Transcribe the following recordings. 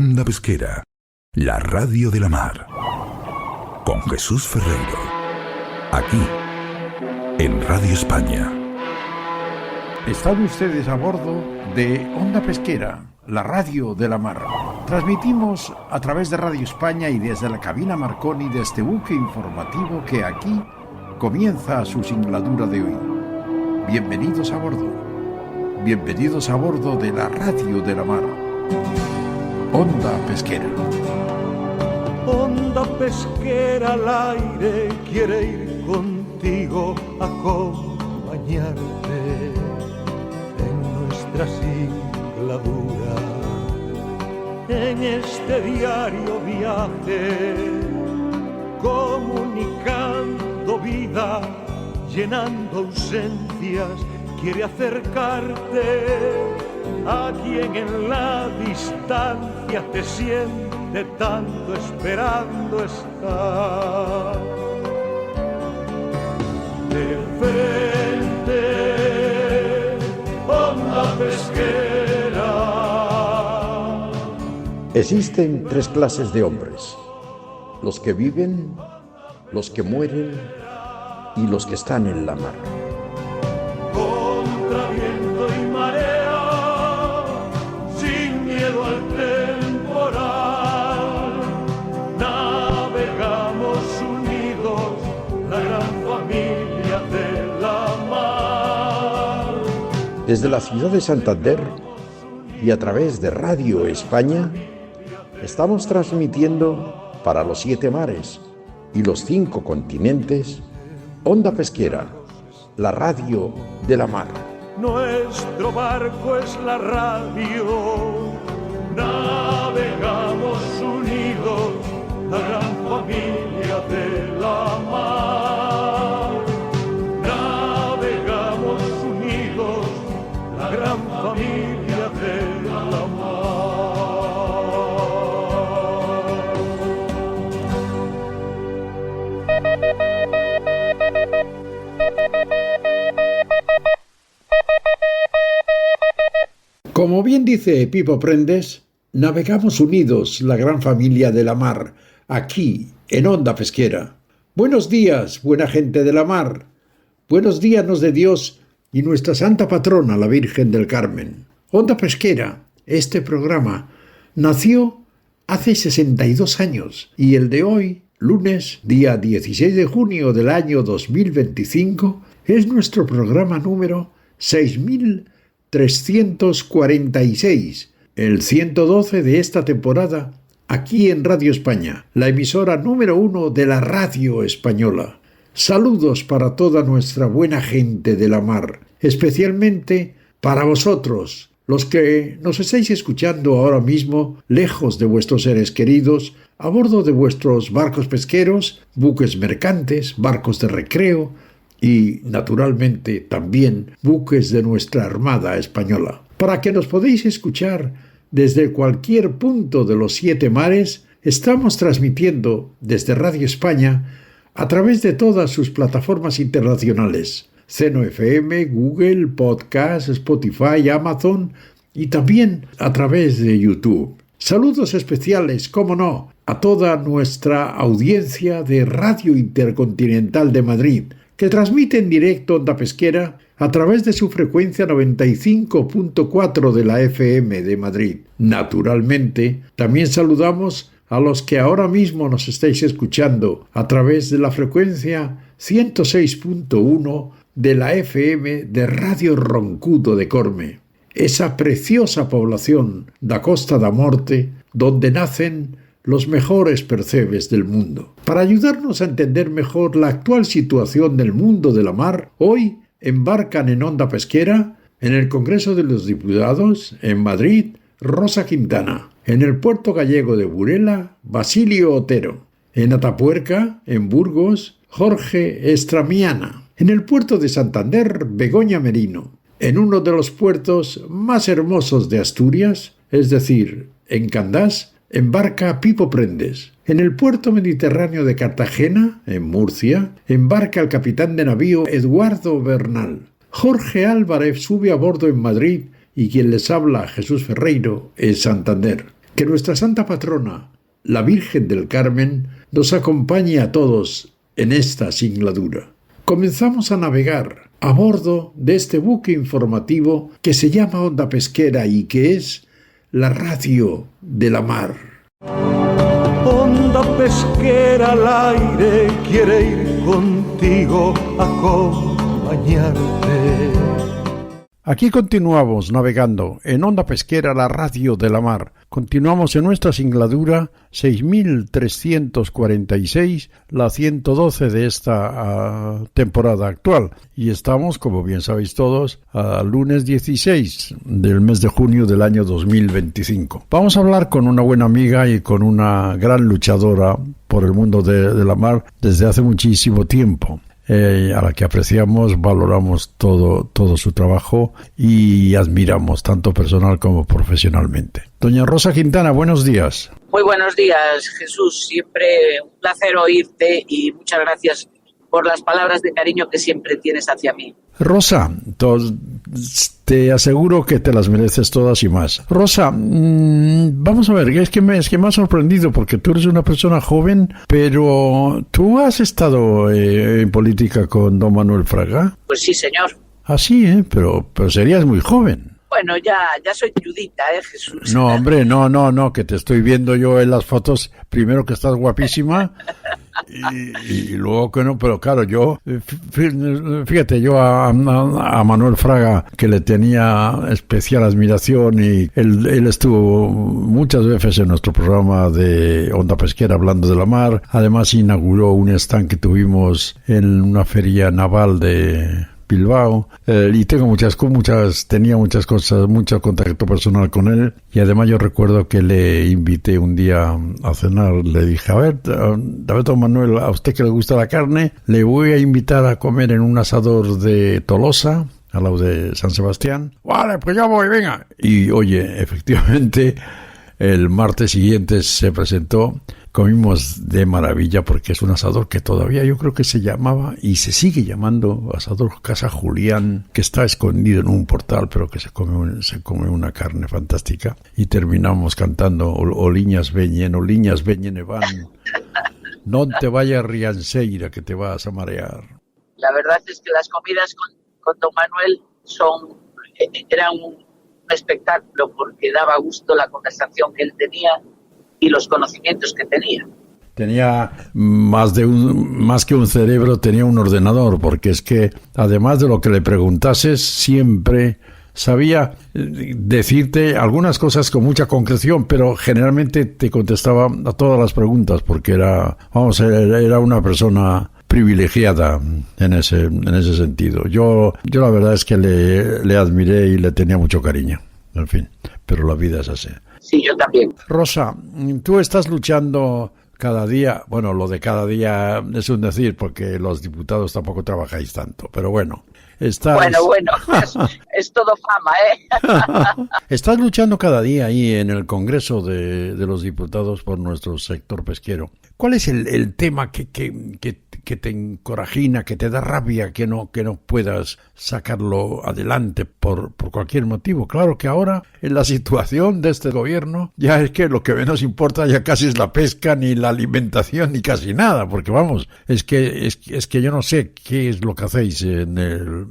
Onda Pesquera, la radio de la mar. Con Jesús Ferreiro. Aquí, en Radio España. Están ustedes a bordo de Onda Pesquera, la radio de la mar. Transmitimos a través de Radio España y desde la cabina Marconi de este buque informativo que aquí comienza su singladura de hoy. Bienvenidos a bordo. Bienvenidos a bordo de la radio de la mar. Onda Pesquera. Onda pesquera al aire quiere ir contigo a acompañarte en nuestra singladura, en este diario viaje, comunicando vida, llenando ausencias, quiere acercarte a quien en la distancia te siente tanto esperando estar. De frente, Onda Pesquera. Existen tres clases de hombres: los que viven, los que mueren y los que están en la mar. Contra viento y marea, sin miedo al temporal, navegamos unidos, la gran familia de la mar. Desde la ciudad de Santander y a través de Radio España, estamos transmitiendo para los 7 mares y los 5 continentes Onda Pesquera, la radio de la mar. Nuestro barco es la radio, navegamos unidos, la gran familia de la mar. Navegamos unidos, la gran familia de la mar. Como bien dice Pipo Prendes, navegamos unidos, la gran familia de la mar, aquí en Onda Pesquera. Buenos días, buena gente de la mar. Buenos días de Dios y nuestra santa patrona, la Virgen del Carmen. Onda Pesquera, este programa, nació hace 62 años y el de hoy, lunes, día 16 de junio del año 2025, es nuestro programa número 6346, el 112 de esta temporada, aquí en Radio España, la emisora número 1 de la radio española. Saludos para toda nuestra buena gente de la mar, especialmente para vosotros, los que nos estáis escuchando ahora mismo, lejos de vuestros seres queridos, a bordo de vuestros barcos pesqueros, buques mercantes, barcos de recreo y, naturalmente, también buques de nuestra Armada Española. Para que nos podéis escuchar desde cualquier punto de los 7 mares, estamos transmitiendo desde Radio España a través de todas sus plataformas internacionales: Seno FM, Google, Podcast, Spotify, Amazon y también a través de YouTube. Saludos especiales, cómo no, a toda nuestra audiencia de Radio Intercontinental de Madrid, que transmite en directo Onda Pesquera a través de su frecuencia 95.4 de la FM de Madrid. Naturalmente, también saludamos a los que ahora mismo nos estáis escuchando a través de la frecuencia 106.1 de la FM de Radio Roncudo de Corme, esa preciosa población da Costa da Morte donde nacen los mejores percebes del mundo. Para ayudarnos a entender mejor la actual situación del mundo de la mar, hoy embarcan en Onda Pesquera, en el Congreso de los Diputados, en Madrid, Rosa Quintana, en el puerto gallego de Burela, Basilio Otero, en Atapuerca, en Burgos, Jorge Estramiana, en el puerto de Santander, Begoña Merino, en uno de los puertos más hermosos de Asturias, es decir, en Candás, embarca Pipo Prendes. En el puerto mediterráneo de Cartagena, en Murcia, embarca el capitán de navío Eduardo Bernal. Jorge Álvarez sube a bordo en Madrid y quien les habla, Jesús Ferreiro, en Santander. Que nuestra Santa Patrona, la Virgen del Carmen, nos acompañe a todos en esta singladura. Comenzamos a navegar a bordo de este buque informativo que se llama Onda Pesquera y que es la radio de la mar. Onda pesquera al aire quiere ir contigo a acompañarte. Aquí continuamos navegando en Onda Pesquera, la radio de la mar. Continuamos en nuestra singladura 6346, la 112 de esta temporada actual. Y estamos, como bien sabéis todos, a lunes 16 del mes de junio del año 2025. Vamos a hablar con una buena amiga y con una gran luchadora por el mundo de la mar desde hace muchísimo tiempo. A la que apreciamos, valoramos todo su trabajo y admiramos tanto personal como profesionalmente. Doña Rosa Quintana, buenos días. Muy buenos días, Jesús. Siempre un placer oírte y muchas gracias por las palabras de cariño que siempre tienes hacia mí. Rosa, te aseguro que te las mereces todas y más. Rosa, vamos a ver, es que me ha sorprendido porque tú eres una persona joven, pero ¿tú has estado en política con don Manuel Fraga? Pues sí, señor. Ah, sí, pero serías muy joven. Bueno, ya soy viudita, Jesús. No, hombre, no, que te estoy viendo yo en las fotos. Primero que estás guapísima y luego que no, pero claro, yo, fíjate, yo a Manuel Fraga, que le tenía especial admiración y él estuvo muchas veces en nuestro programa de Onda Pesquera hablando de la mar. Además inauguró un stand que tuvimos en una feria naval de Bilbao, y tenía muchas cosas, mucho contacto personal con él, y además yo recuerdo que le invité un día a cenar, le dije, a ver, don Manuel, a usted que le gusta la carne, le voy a invitar a comer en un asador de Tolosa, al lado de San Sebastián. Vale, pues ya voy, venga. Y oye, efectivamente, el martes siguiente se presentó. Comimos de maravilla porque es un asador que todavía yo creo que se llamaba y se sigue llamando Asador Casa Julián, que está escondido en un portal, pero que se come una carne fantástica. Y terminamos cantando Oliñas veñen van, non te vayas Rianseira que te vas a marear. La verdad es que las comidas con don Manuel eran un espectáculo porque daba gusto la conversación que él tenía y los conocimientos que tenía. Tenía más que un cerebro, tenía un ordenador, porque es que además de lo que le preguntases, siempre sabía decirte algunas cosas con mucha concreción, pero generalmente te contestaba a todas las preguntas, porque era una persona privilegiada en ese sentido. Yo la verdad es que le admiré y le tenía mucho cariño, en fin, pero la vida es así. Sí, yo también. Rosa, tú estás luchando cada día, bueno, lo de cada día es un decir, porque los diputados tampoco trabajáis tanto, pero bueno. Bueno, es todo fama, Estás luchando cada día ahí en el Congreso de los Diputados por nuestro sector pesquero. ¿Cuál es el tema que te encorajina, que te da rabia, que no puedas sacarlo adelante por cualquier motivo? Claro que ahora, en la situación de este gobierno, ya es que lo que menos importa ya casi es la pesca, ni la alimentación, ni casi nada, porque vamos, es que yo no sé qué es lo que hacéis en el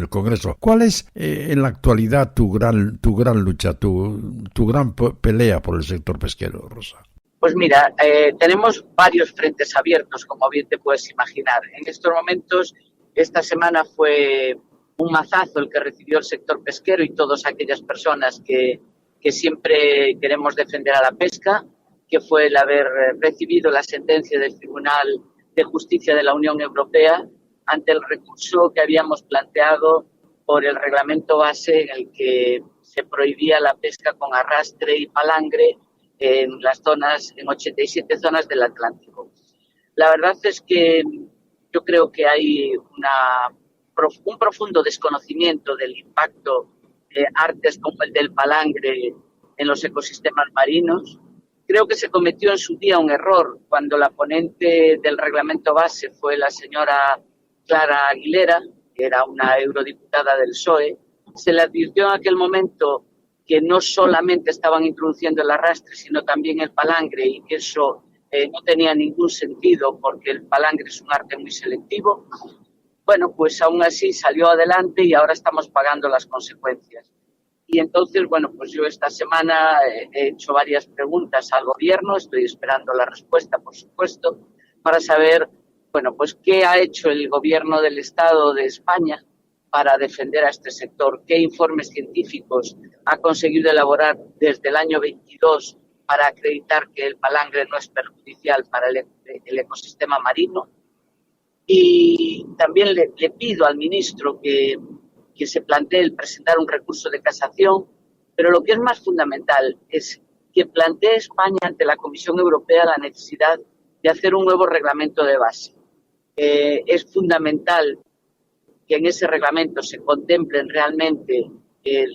Congreso. ¿Cuál es en la actualidad tu gran lucha, tu gran pelea por el sector pesquero, Rosa? Pues mira, tenemos varios frentes abiertos, como bien te puedes imaginar. En estos momentos, esta semana fue un mazazo el que recibió el sector pesquero y todas aquellas personas que siempre queremos defender a la pesca, que fue el haber recibido la sentencia del Tribunal de Justicia de la Unión Europea ante el recurso que habíamos planteado por el reglamento base en el que se prohibía la pesca con arrastre y palangre en las zonas, en 87 zonas del Atlántico. La verdad es que yo creo que hay un profundo desconocimiento del impacto de artes como el del palangre en los ecosistemas marinos. Creo que se cometió en su día un error cuando la ponente del reglamento base fue la señora Clara Aguilera, que era una eurodiputada del PSOE. Se le advirtió en aquel momento que no solamente estaban introduciendo el arrastre, sino también el palangre, y que eso no tenía ningún sentido porque el palangre es un arte muy selectivo. Bueno, pues aún así salió adelante y ahora estamos pagando las consecuencias. Y entonces, bueno, pues yo esta semana he hecho varias preguntas al gobierno, estoy esperando la respuesta, por supuesto, para saber, bueno, pues qué ha hecho el gobierno del Estado de España para defender a este sector, qué informes científicos ha conseguido elaborar desde el año 22 para acreditar que el palangre no es perjudicial para el ecosistema marino. Y también le pido al ministro que se plantee el presentar un recurso de casación, pero lo que es más fundamental es que plantee España ante la Comisión Europea la necesidad de hacer un nuevo reglamento de base. Es fundamental que en ese reglamento se contemplen realmente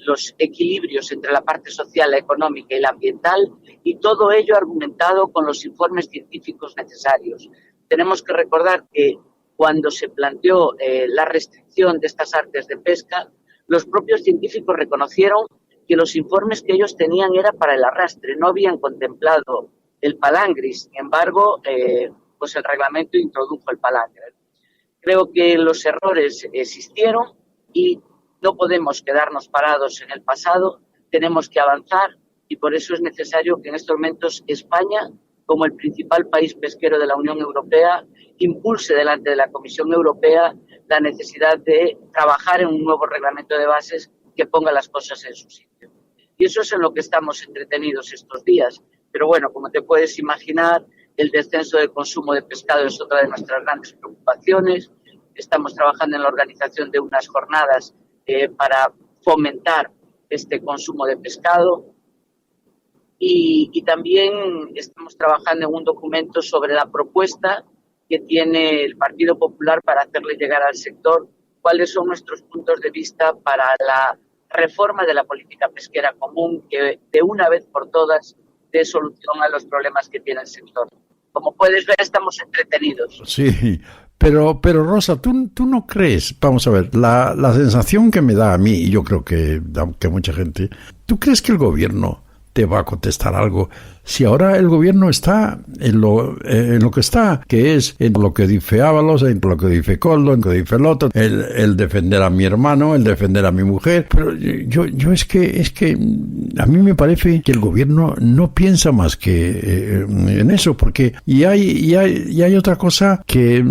los equilibrios entre la parte social, la económica y la ambiental, y todo ello argumentado con los informes científicos necesarios. Tenemos que recordar que cuando se planteó la restricción de estas artes de pesca, los propios científicos reconocieron que los informes que ellos tenían era para el arrastre, no habían contemplado el palangre. Sin embargo, pues el reglamento introdujo el palangre. Creo que los errores existieron y no podemos quedarnos parados en el pasado, tenemos que avanzar y por eso es necesario que en estos momentos España, como el principal país pesquero de la Unión Europea, impulse delante de la Comisión Europea la necesidad de trabajar en un nuevo reglamento de bases que ponga las cosas en su sitio. Y eso es en lo que estamos entretenidos estos días. Pero bueno, como te puedes imaginar, el descenso del consumo de pescado es otra de nuestras grandes preocupaciones. Estamos trabajando en la organización de unas jornadas para fomentar este consumo de pescado. Y también estamos trabajando en un documento sobre la propuesta que tiene el Partido Popular para hacerle llegar al sector cuáles son nuestros puntos de vista para la reforma de la política pesquera común que de una vez por todas dé solución a los problemas que tiene el sector. Como puedes ver, estamos entretenidos. Sí, pero Rosa, ¿tú no crees? Vamos a ver, la sensación que me da a mí, y yo creo que mucha gente, ¿tú crees que el gobierno te va a contestar algo? Si ahora el gobierno está en lo que está, que es en lo que dice Ábalos, en lo que dice Koldo, en lo que dice el otro, el defender a mi hermano, el defender a mi mujer, pero yo es que a mí me parece que el gobierno no piensa más que en eso, porque y hay otra cosa que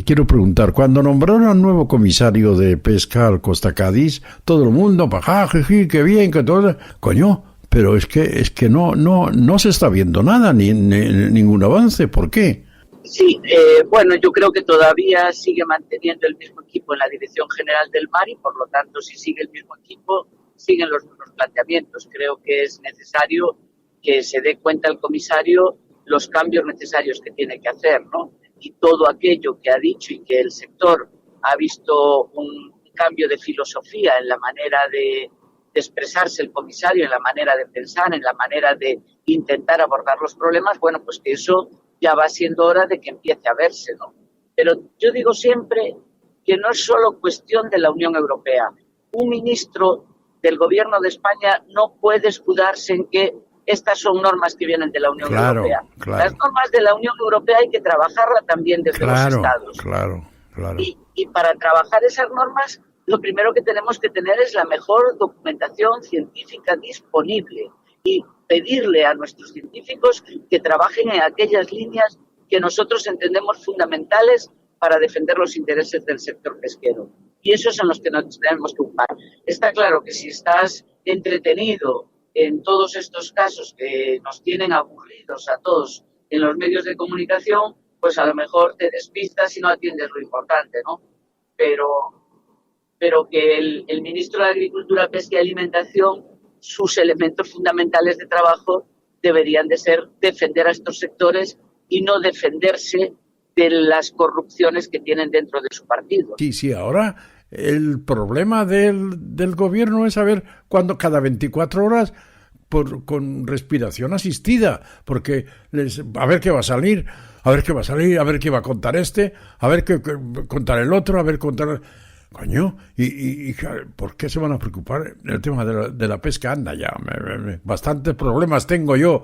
quiero preguntar. Cuando nombraron al nuevo comisario de pesca al Costa Cádiz, todo el mundo, jiji, qué bien, que todo, coño. Pero es que no se está viendo nada, ni ningún avance. ¿Por qué? Sí, bueno, yo creo que todavía sigue manteniendo el mismo equipo en la Dirección General del Mar y, por lo tanto, si sigue el mismo equipo, siguen los mismos planteamientos. Creo que es necesario que se dé cuenta el comisario los cambios necesarios que tiene que hacer, ¿no? Y todo aquello que ha dicho y que el sector ha visto un cambio de filosofía en la manera de expresarse el comisario, en la manera de pensar, en la manera de intentar abordar los problemas, bueno, pues que eso ya va siendo hora de que empiece a verse, ¿no? Pero yo digo siempre que no es solo cuestión de la Unión Europea. Un ministro del Gobierno de España no puede escudarse en que estas son normas que vienen de la Unión Europea. Claro. Las normas de la Unión Europea hay que trabajarla también desde los Estados. Claro. Y para trabajar esas normas, lo primero que tenemos que tener es la mejor documentación científica disponible y pedirle a nuestros científicos que trabajen en aquellas líneas que nosotros entendemos fundamentales para defender los intereses del sector pesquero. Y esos son los que nos tenemos que ocupar. Está claro que si estás entretenido en todos estos casos que nos tienen aburridos a todos en los medios de comunicación, pues a lo mejor te despistas y no atiendes lo importante, ¿no? Pero que el ministro de Agricultura, Pesca y Alimentación, sus elementos fundamentales de trabajo deberían de ser defender a estos sectores y no defenderse de las corrupciones que tienen dentro de su partido. Sí, ahora el problema del gobierno es saber cuándo cada 24 horas con respiración asistida, porque a ver qué va a salir, a ver qué va a contar a ver qué contar el otro, a ver contar... Coño, ¿y por qué se van a preocupar? El tema de la pesca, anda ya. Bastantes problemas tengo yo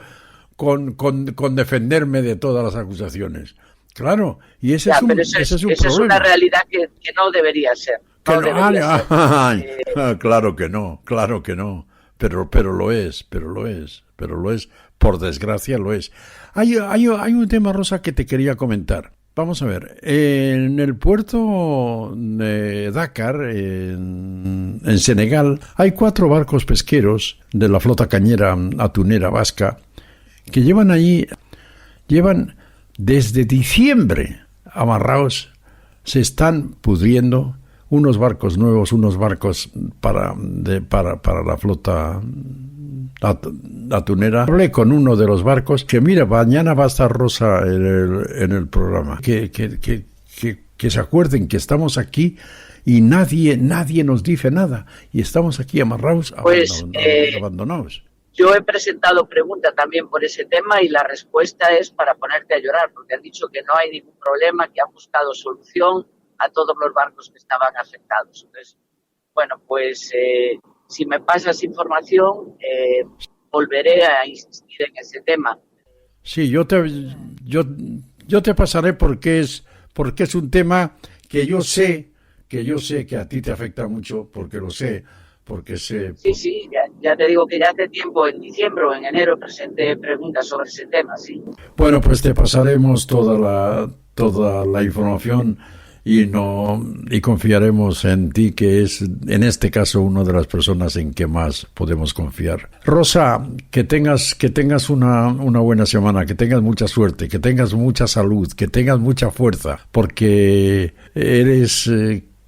con defenderme de todas las acusaciones. Claro, y ese es un problema. Esa es una realidad que no debería ser. Claro que no. Pero lo es. Por desgracia lo es. Hay un tema, Rosa, que te quería comentar. Vamos a ver, en el puerto de Dakar, en Senegal, hay 4 barcos pesqueros de la flota cañera atunera vasca que llevan desde diciembre amarrados, se están pudriendo, unos barcos nuevos, unos barcos para la flota atunera. Hablé con uno de los barcos que, mira, mañana va a estar Rosa en el programa. Que se acuerden que estamos aquí y nadie nos dice nada. Y estamos aquí amarrados, abandonados. Yo he presentado pregunta también por ese tema y la respuesta es para ponerte a llorar, porque han dicho que no hay ningún problema, que han buscado solución a todos los barcos que estaban afectados. Entonces, bueno, pues si me pasas información, volveré a insistir en ese tema. Sí, yo te pasaré porque es un tema que yo sé que a ti te afecta mucho, porque lo sé, porque sé. Sí, ya te digo que ya hace tiempo, en diciembre o en enero, presenté preguntas sobre ese tema, sí. Bueno, pues te pasaremos toda la información y confiaremos en ti, que es en este caso una de las personas en que más podemos confiar. Rosa, que tengas una buena semana, que tengas mucha suerte, que tengas mucha salud, que tengas mucha fuerza, porque eres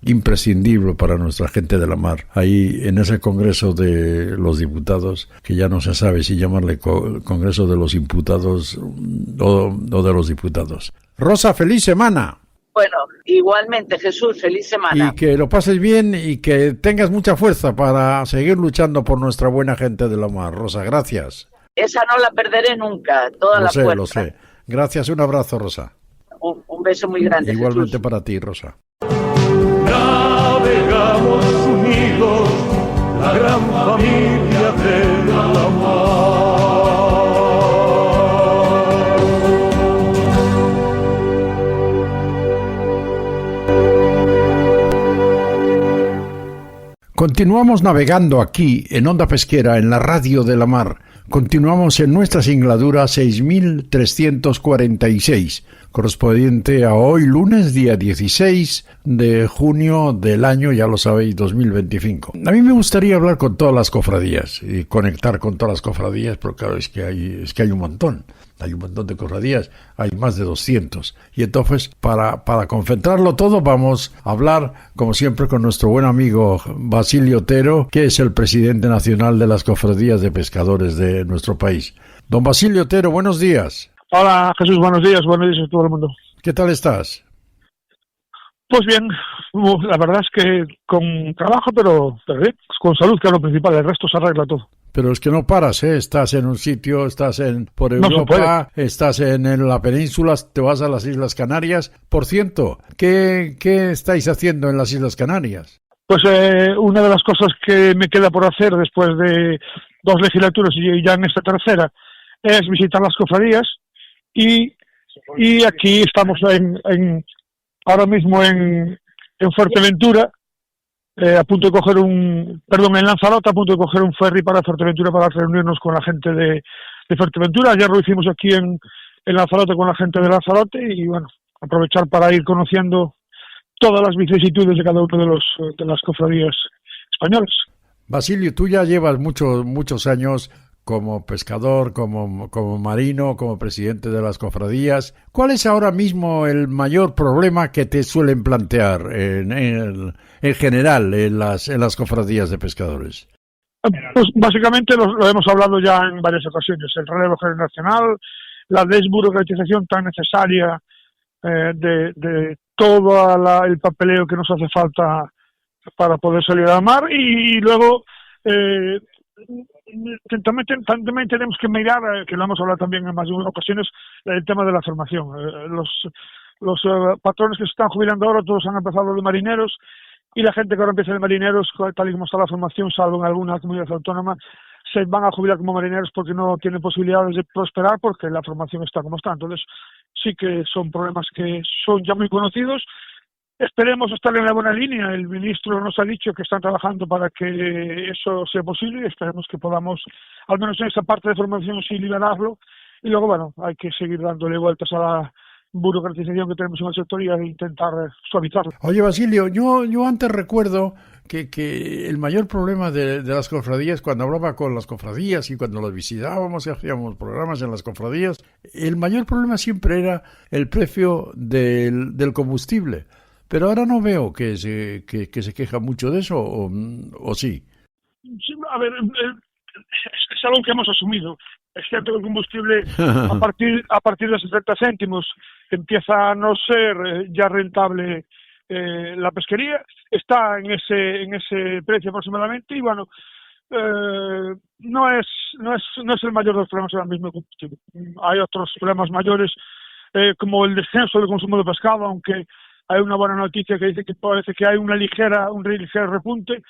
imprescindible para nuestra gente de la mar. Ahí en ese Congreso de los Diputados, que ya no se sabe si llamarle Congreso de los Imputados o de los Diputados. Rosa, feliz semana. Bueno, igualmente, Jesús, feliz semana. Y que lo pases bien y que tengas mucha fuerza para seguir luchando por nuestra buena gente de la mar. Rosa, gracias. Esa no la perderé nunca, toda la fuerza. Lo sé. Gracias, un abrazo, Rosa. Un beso muy grande, igualmente, Jesús. para ti, Rosa. Navegamos unidos, la gran familia de la mar. Continuamos navegando aquí en Onda Pesquera, en la Radio de la Mar. Continuamos en nuestra singladura 6346, correspondiente a hoy lunes, día 16 de junio del año, ya lo sabéis, 2025. A mí me gustaría hablar con todas las cofradías y conectar con todas las cofradías, pero claro, es que hay un montón. Hay un montón de cofradías, hay más de 200. Y entonces, para concentrarlo todo, vamos a hablar, como siempre, con nuestro buen amigo Basilio Otero, que es el presidente nacional de las cofradías de pescadores de nuestro país. Don Basilio Otero, buenos días. Hola, Jesús, buenos días a todo el mundo. ¿Qué tal estás? Pues bien, la verdad es que con trabajo, pero bien, con salud, que es lo principal, el resto se arregla todo. Pero es que no paras, ¿eh? Estás en un sitio, estás por Europa, estás en la península, te vas a las Islas Canarias. Por cierto, ¿qué estáis haciendo en las Islas Canarias? Pues una de las cosas que me queda por hacer después de 2 legislaturas y ya en esta tercera es visitar las cofradías y aquí estamos ahora mismo en Fuerteventura, a punto de coger en Lanzarote, a punto de coger un ferry para Fuerteventura para reunirnos con la gente de Fuerteventura. Ayer lo hicimos aquí en Lanzarote con la gente de Lanzarote y bueno, aprovechar para ir conociendo todas las vicisitudes de cada uno de las cofradías españolas. Basilio, tú ya llevas muchos años como pescador, como marino, como presidente de las cofradías. ¿Cuál es ahora mismo el mayor problema que te suelen plantear en general en las cofradías de pescadores? Pues básicamente lo hemos hablado ya en varias ocasiones. El relevo generacional, la desburocratización tan necesaria de todo el papeleo que nos hace falta para poder salir a la mar y luego también tenemos que mirar, que lo hemos hablado también en más de ocasiones, el tema de la formación. Los patrones que se están jubilando ahora todos han empezado de marineros y la gente que ahora empieza de marineros, tal y como está la formación, salvo en alguna comunidad autónoma, se van a jubilar como marineros porque no tienen posibilidades de prosperar porque la formación está como está. Entonces sí que son problemas que son ya muy conocidos. Esperemos estar en la buena línea. El ministro nos ha dicho que están trabajando para que eso sea posible y esperemos que podamos, al menos en esa parte de formación, sí liberarlo. Y luego, bueno, hay que seguir dándole vueltas a la burocratización que tenemos en el sector y a intentar suavizarla. Oye, Basilio, yo antes recuerdo que el mayor problema de las cofradías, cuando hablaba con las cofradías y cuando las visitábamos y hacíamos programas en las cofradías, el mayor problema siempre era el precio del combustible. Pero ahora no veo que se queja mucho de eso, o sí. Sí, a ver, es algo que hemos asumido. Es cierto que el combustible a partir de 60 céntimos empieza a no ser ya rentable la pesquería. Está en ese precio aproximadamente y bueno, no es el mayor de los problemas ahora mismo el combustible. Hay otros problemas mayores como el descenso del consumo de pescado, aunque hay una buena noticia que dice que parece que hay un ligero repunte,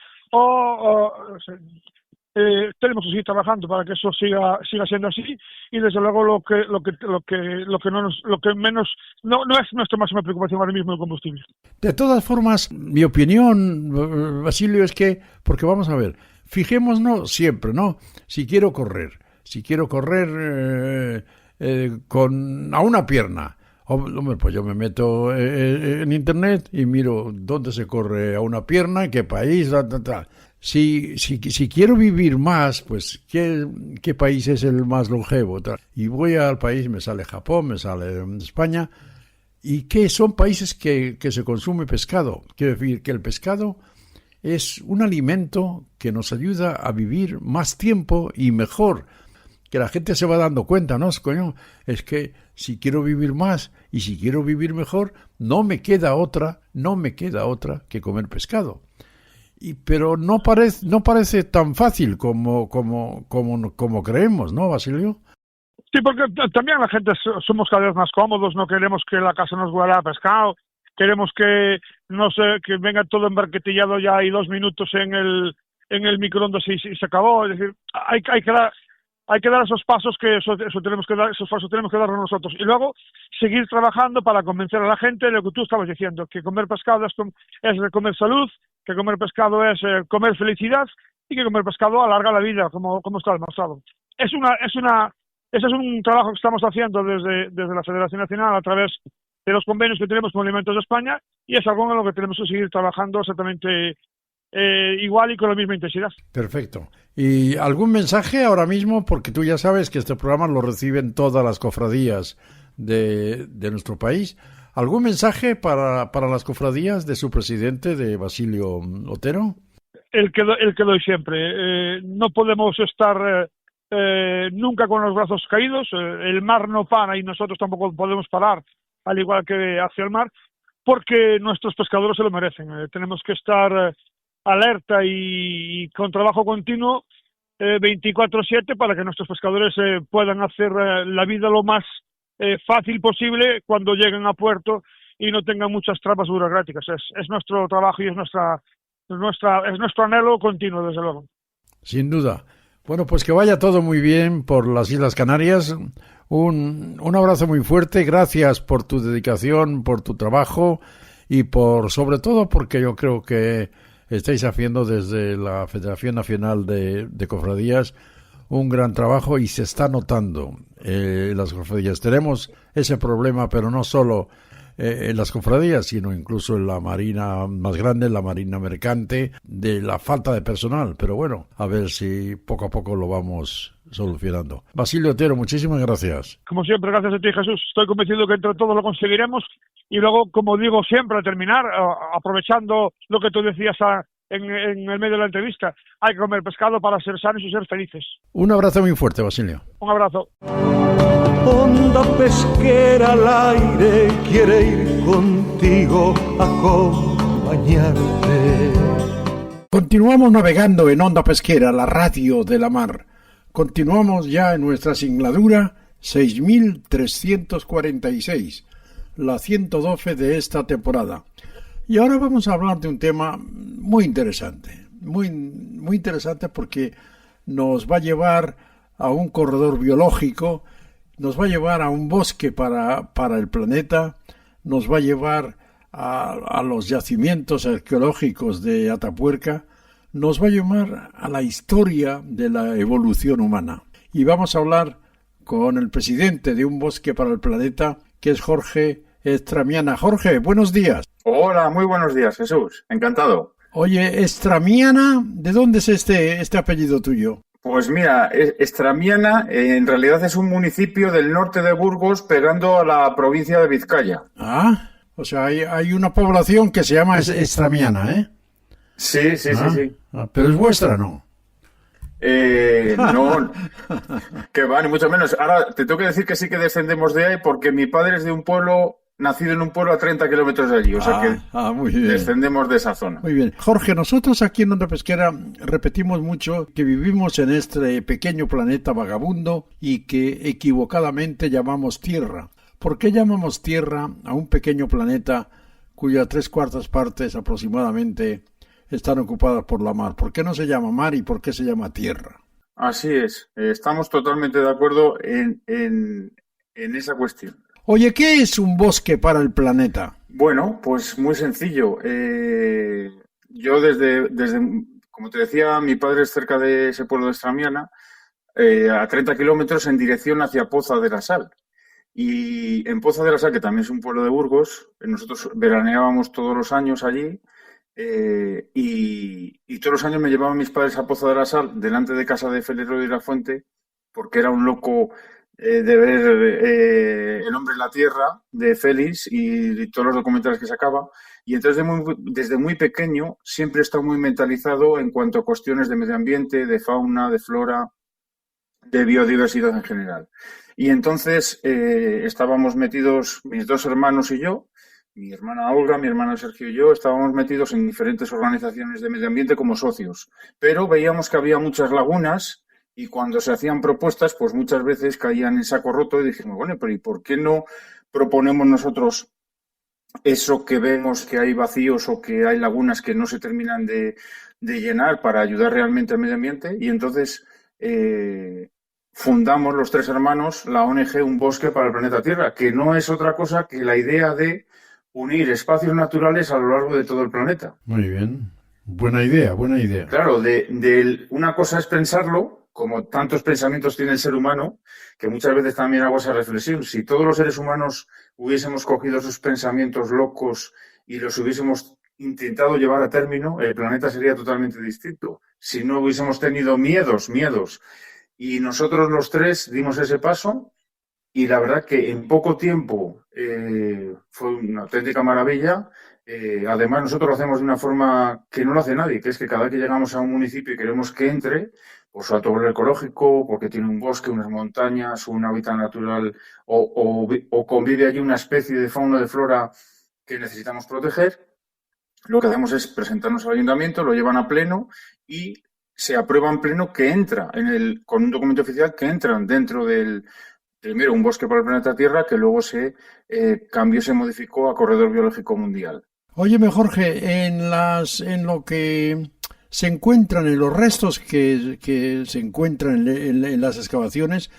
tenemos que seguir trabajando para que eso siga siendo así y desde luego lo que menos no es nuestra máxima preocupación ahora mismo el combustible. De todas formas, mi opinión, Basilio, es que, porque vamos a ver, fijémonos siempre, ¿no? Si quiero correr a una pierna. Hombre, pues yo me meto en internet y miro dónde se corre a una pierna, en qué país, tal. Si quiero vivir más, pues ¿qué país es el más longevo? Tal. Y voy al país, me sale Japón, me sale España, y que son países que se consume pescado. Quiero decir que el pescado es un alimento que nos ayuda a vivir más tiempo y mejor. Que la gente se va dando cuenta, ¿no? Coño, es que si quiero vivir más y si quiero vivir mejor, no me queda otra que comer pescado. Pero no parece tan fácil como creemos, ¿no, Basilio? Sí, porque también la gente somos cada vez más cómodos, no queremos que la casa nos huela a pescado, queremos que venga todo embarquetillado ya y 2 minutos en el microondas y se acabó. Es decir, hay que dar esos pasos esos pasos tenemos que darlos nosotros y luego seguir trabajando para convencer a la gente de lo que tú estabas diciendo, que comer pescado es comer salud, que comer pescado es comer felicidad y que comer pescado alarga la vida, como está demostrado. Ese es un trabajo que estamos haciendo desde la Federación Nacional a través de los convenios que tenemos con Alimentos de España y es algo en lo que tenemos que seguir trabajando exactamente igual y con la misma intensidad. Perfecto. ¿Y algún mensaje ahora mismo? Porque tú ya sabes que este programa lo reciben todas las cofradías de nuestro país. ¿Algún mensaje para las cofradías de su presidente, de Basilio Otero? El que doy siempre. No podemos estar nunca con los brazos caídos. El mar no para y nosotros tampoco podemos parar, al igual que hacia el mar, porque nuestros pescadores se lo merecen. Tenemos que estar alerta y con trabajo continuo 24/7 para que nuestros pescadores puedan hacer la vida lo más fácil posible cuando lleguen a puerto y no tengan muchas trabas burocráticas. Es nuestro trabajo y es nuestro anhelo continuo, desde luego. Sin duda. Bueno, pues que vaya todo muy bien por las Islas Canarias. Un abrazo muy fuerte. Gracias por tu dedicación, por tu trabajo y sobre todo porque yo creo que estáis haciendo desde la Federación Nacional de Cofradías un gran trabajo y se está notando en las cofradías. Tenemos ese problema, pero no solo en las cofradías, sino incluso en la marina más grande, la marina mercante, de la falta de personal. Pero bueno, a ver si poco a poco lo vamos solucionando. Basilio Otero, muchísimas gracias. Como siempre, gracias a ti, Jesús. Estoy convencido que entre todos lo conseguiremos. Y luego, como digo siempre, al terminar, aprovechando lo que tú decías en el medio de la entrevista, hay que comer pescado para ser sanos y ser felices. Un abrazo muy fuerte, Basilio. Un abrazo. Onda pesquera al aire quiere ir contigo a acompañarte. Continuamos navegando en Onda Pesquera, la radio de la mar. Continuamos ya en nuestra singladura 6346, la 112 de esta temporada. Y ahora vamos a hablar de un tema muy interesante, muy interesante porque nos va a llevar a un corredor biológico, nos va a llevar a un bosque para el planeta, nos va a llevar a los yacimientos arqueológicos de Atapuerca, nos va a llevar a la historia de la evolución humana. Y vamos a hablar con el presidente de Un Bosque para el Planeta, que es Jorge Estramiana. Jorge, buenos días. Hola, muy buenos días, Jesús. Encantado. Oye, Estramiana, ¿de dónde es este apellido tuyo? Pues mira, Estramiana en realidad es un municipio del norte de Burgos pegando a la provincia de Vizcaya. Ah, o sea, hay una población que se llama Estramiana, ¿eh? Sí. Pero es vuestra, ¿no? No, que va, ni mucho menos. Ahora, te tengo que decir que sí que descendemos de ahí porque mi padre es de un pueblo, nacido en un pueblo a 30 kilómetros de allí, o sea que muy bien. descendemos de esa zona. Muy bien. Jorge, nosotros aquí en Onda Pesquera repetimos mucho que vivimos en este pequeño planeta vagabundo y que equivocadamente llamamos Tierra. ¿Por qué llamamos Tierra a un pequeño planeta cuya 3/4 partes aproximadamente están ocupadas por la mar? ¿Por qué no se llama mar y por qué se llama tierra? Así es, estamos totalmente de acuerdo en esa cuestión. Oye, ¿qué es Un Bosque para el Planeta? Bueno, pues muy sencillo. Yo desde, como te decía, mi padre es cerca de ese pueblo de Estramiana, a 30 kilómetros en dirección hacia Poza de la Sal. Y en Poza de la Sal, que también es un pueblo de Burgos, nosotros veraneábamos todos los años allí. Y todos los años me llevaban mis padres a Poza de la Sal, delante de casa de Felero de la Fuente, porque era un loco de ver El hombre en la tierra de Félix y todos los documentales que sacaba. Y entonces desde muy pequeño siempre he estado muy mentalizado en cuanto a cuestiones de medio ambiente, de fauna, de flora, de biodiversidad en general. Y entonces estábamos metidos, mis dos hermanos y yo, mi hermana Olga, mi hermano Sergio y yo, estábamos metidos en diferentes organizaciones de medio ambiente como socios, pero veíamos que había muchas lagunas y cuando se hacían propuestas, pues muchas veces caían en saco roto y dijimos, bueno, pero ¿y por qué no proponemos nosotros eso que vemos que hay vacíos o que hay lagunas que no se terminan de llenar para ayudar realmente al medio ambiente? Y entonces fundamos los tres hermanos la ONG Un Bosque para el Planeta Tierra, que no es otra cosa que la idea de unir espacios naturales a lo largo de todo el planeta. Muy bien. Buena idea. Claro, una cosa es pensarlo, como tantos pensamientos tiene el ser humano, que muchas veces también hago esa reflexión. Si todos los seres humanos hubiésemos cogido esos pensamientos locos y los hubiésemos intentado llevar a término, el planeta sería totalmente distinto. Si no hubiésemos tenido miedos. Y nosotros los tres dimos ese paso. Y la verdad que en poco tiempo fue una auténtica maravilla. Además, nosotros lo hacemos de una forma que no lo hace nadie, que es que cada vez que llegamos a un municipio y queremos que entre, por su autovalor ecológico, porque tiene un bosque, unas montañas, un hábitat natural, o convive allí una especie de fauna o de flora que necesitamos proteger, lo que hacemos es presentarnos al ayuntamiento, lo llevan a pleno y se aprueba en pleno que entra con un documento oficial que entran dentro del primero Un Bosque para el Planeta Tierra, que luego se modificó a Corredor Biológico Mundial. Óyeme, Jorge, en lo que se encuentran, en los restos que se encuentran en las excavaciones,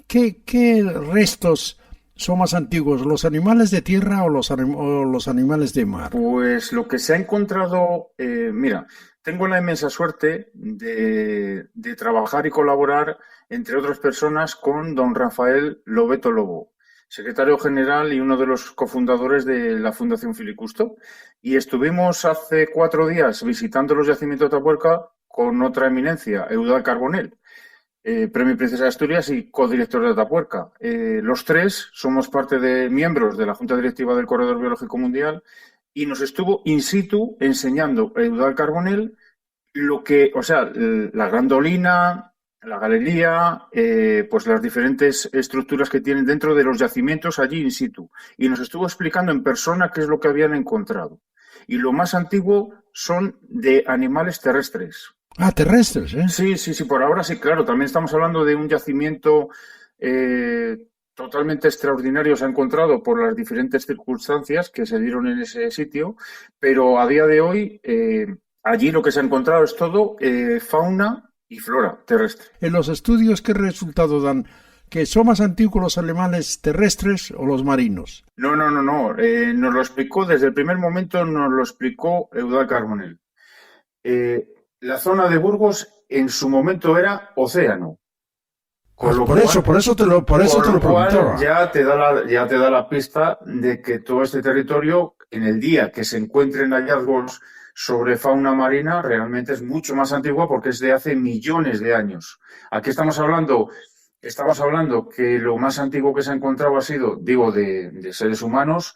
¿qué restos son más antiguos, los animales de tierra o los animales de mar? Pues lo que se ha encontrado, mira, tengo la inmensa suerte de trabajar y colaborar, entre otras personas, con don Rafael Lobeto Lobo, secretario general y uno de los cofundadores de la Fundación Filicusto. Y estuvimos hace 4 días visitando los yacimientos de Atapuerca con otra eminencia, Eudal Carbonell, Premio Princesa de Asturias y codirector de Atapuerca. Los tres somos miembros de la Junta Directiva del Corredor Biológico Mundial y nos estuvo in situ enseñando Eudal Carbonell la grandolina, la galería, pues las diferentes estructuras que tienen dentro de los yacimientos allí in situ. Y nos estuvo explicando en persona qué es lo que habían encontrado. Y lo más antiguo son de animales terrestres. Ah, terrestres, ¿eh? Sí, por ahora sí, claro. También estamos hablando de un yacimiento totalmente extraordinario se ha encontrado por las diferentes circunstancias que se dieron en ese sitio, pero a día de hoy allí lo que se ha encontrado es todo fauna y flora terrestre. En los estudios, ¿qué resultado dan? ¿Que son más antiguos los animales terrestres o los marinos? No. Nos lo explicó, desde el primer momento nos lo explicó Eudald Carbonell. La zona de Burgos en su momento era océano. Por eso te lo preguntaba. Ya te da la pista de que todo este territorio, en el día que se encuentren hallazgos sobre fauna marina, realmente es mucho más antiguo porque es de hace millones de años. Aquí estamos hablando que lo más antiguo que se ha encontrado ha sido, de seres humanos,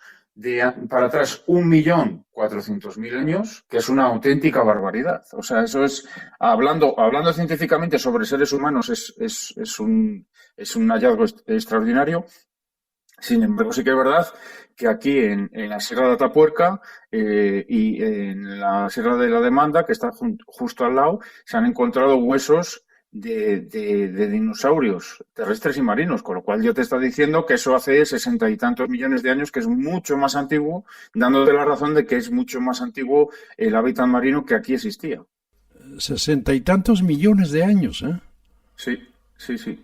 para atrás 1.400.000 años, que es una auténtica barbaridad. O sea, eso es, hablando científicamente sobre seres humanos, es un hallazgo extraordinario. Sin embargo, sí que es verdad que aquí en la Sierra de Atapuerca y en la Sierra de la Demanda, que está justo al lado, se han encontrado huesos de dinosaurios terrestres y marinos, con lo cual yo te está diciendo que eso hace 60 y tantos millones de años, que es mucho más antiguo, dándote la razón de que es mucho más antiguo el hábitat marino que aquí existía. 60 y tantos millones de años, ¿eh? Sí.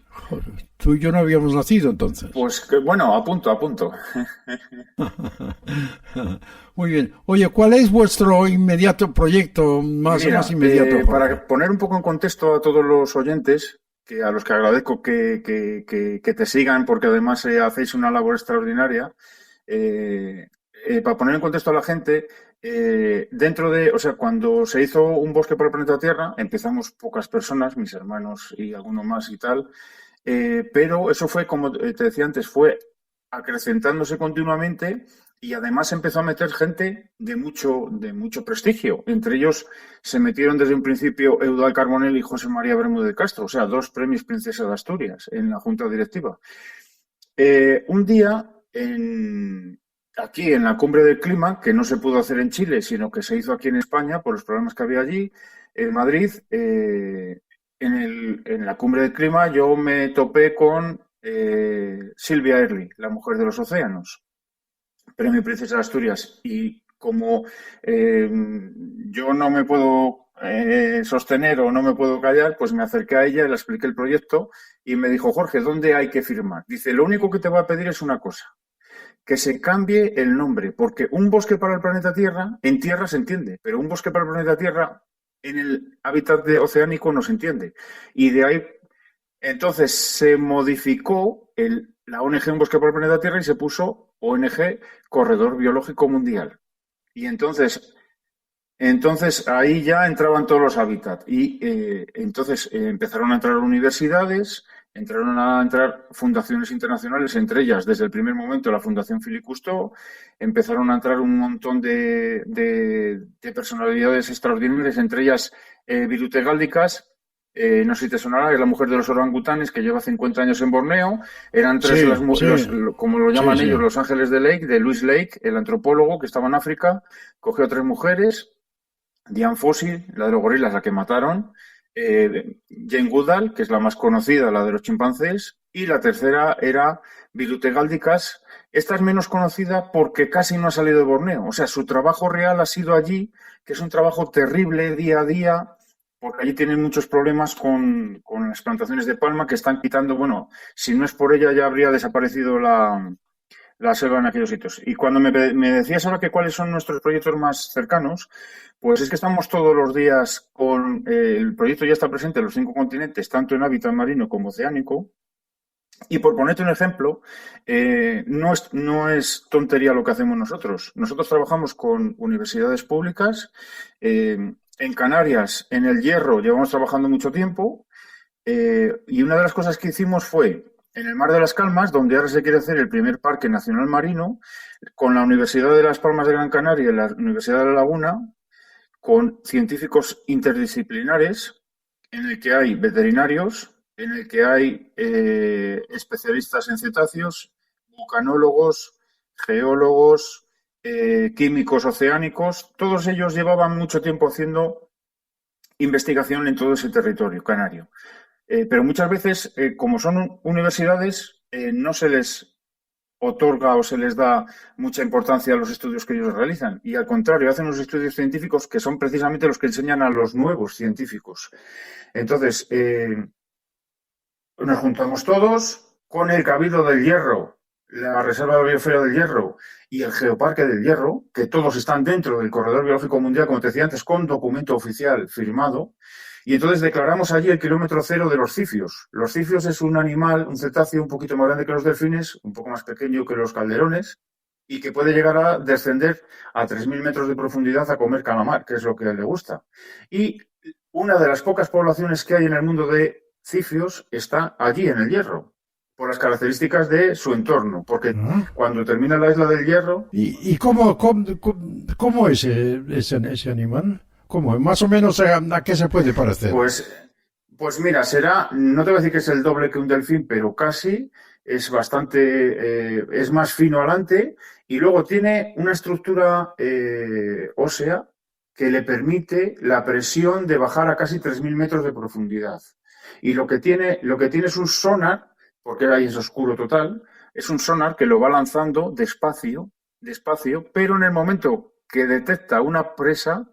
Joder, tú y yo no habíamos nacido entonces. Pues que, bueno, a punto. Muy bien. Oye, ¿cuál es vuestro inmediato proyecto más inmediato? Para poner un poco en contexto a todos los oyentes, a los que agradezco que te sigan, porque además hacéis una labor extraordinaria, para poner en contexto a la gente, cuando se hizo Un bosque para el planeta Tierra, empezamos pocas personas, mis hermanos y alguno más y tal, pero eso fue, como te decía antes, fue acrecentándose continuamente y además empezó a meter gente de mucho prestigio. Entre ellos se metieron desde un principio Eudald Carbonell y José María Bermúdez Castro, o sea, 2 premios Princesa de Asturias en la Junta Directiva. Un día, aquí en la Cumbre del Clima, que no se pudo hacer en Chile, sino que se hizo aquí en España por los problemas que había allí, en Madrid, en la Cumbre del Clima, yo me topé con Silvia Early, la mujer de los océanos, premio Princesa de Asturias. Y como yo no me puedo sostener o no me puedo callar, pues me acerqué a ella y le expliqué el proyecto y me dijo: Jorge, ¿dónde hay que firmar? Dice: lo único que te voy a pedir es una cosa, que se cambie el nombre, porque un bosque para el planeta Tierra, en tierra se entiende, pero un bosque para el planeta Tierra en el hábitat oceánico no se entiende. Y de ahí, entonces, se modificó la ONG Un bosque para el planeta Tierra y se puso ONG Corredor Biológico Mundial. Y entonces ahí ya entraban todos los hábitats. Y entonces empezaron a entrar universidades, entraron a entrar fundaciones internacionales, entre ellas, desde el primer momento, la Fundación Philippe Cousteau. Empezaron a entrar un montón de personalidades extraordinarias, entre ellas Virute Gáldicas, no sé si te sonará, es la mujer de los orangutanes, que lleva 50 años en Borneo. Eran 3 como lo llaman ellos, los ángeles de Lake, de Louis Lake, el antropólogo que estaba en África. Cogió a 3 mujeres, Diane Fossey, la de los gorilas, la que mataron, Jane Goodall, que es la más conocida, la de los chimpancés, y la tercera era Virute Gáldicas. Esta es menos conocida porque casi no ha salido de Borneo. O sea, su trabajo real ha sido allí, que es un trabajo terrible día a día, porque allí tienen muchos problemas con las plantaciones de palma que están quitando. Bueno, si no es por ella ya habría desaparecido la selva en aquellos sitios. Y cuando me decías ahora que cuáles son nuestros proyectos más cercanos, pues es que estamos todos los días con el proyecto. Ya está presente en los 5 continentes, tanto en hábitat marino como oceánico. Y por ponerte un ejemplo, no es tontería lo que hacemos nosotros. Nosotros trabajamos con universidades públicas. En Canarias, en El Hierro, llevamos trabajando mucho tiempo. Y una de las cosas que hicimos fue en el Mar de las Calmas, donde ahora se quiere hacer el primer parque nacional marino, con la Universidad de Las Palmas de Gran Canaria y la Universidad de La Laguna, con científicos interdisciplinares, en el que hay veterinarios, en el que hay especialistas en cetáceos, vulcanólogos, geólogos, químicos oceánicos. Todos ellos llevaban mucho tiempo haciendo investigación en todo ese territorio canario. Pero muchas veces, como son universidades, no se les otorga o se les da mucha importancia a los estudios que ellos realizan. Y al contrario, hacen unos estudios científicos que son precisamente los que enseñan a los nuevos científicos. Entonces, nos juntamos todos con el Cabildo del Hierro, la Reserva de Biosfera del Hierro y el Geoparque del Hierro, que todos están dentro del Corredor Biológico Mundial, como te decía antes, con documento oficial firmado. Y entonces declaramos allí el kilómetro cero de los cifios. Los cifios es un animal, un cetáceo un poquito más grande que los delfines, un poco más pequeño que los calderones, y que puede llegar a descender a 3.000 metros de profundidad a comer calamar, que es lo que a él le gusta. Y una de las pocas poblaciones que hay en el mundo de cifios está allí, en el Hierro, por las características de su entorno, porque cuando termina la isla del Hierro... ¿Y cómo es ese animal? ¿Cómo? Más o menos a qué se puede parecer. Pues mira, será, no te voy a decir que es el doble que un delfín, pero casi, es bastante, es más fino adelante y luego tiene una estructura ósea que le permite la presión de bajar a casi 3.000 metros de profundidad. Y lo que tiene es un sonar, porque ahí es oscuro total, es un sonar que lo va lanzando despacio, pero en el momento que detecta una presa,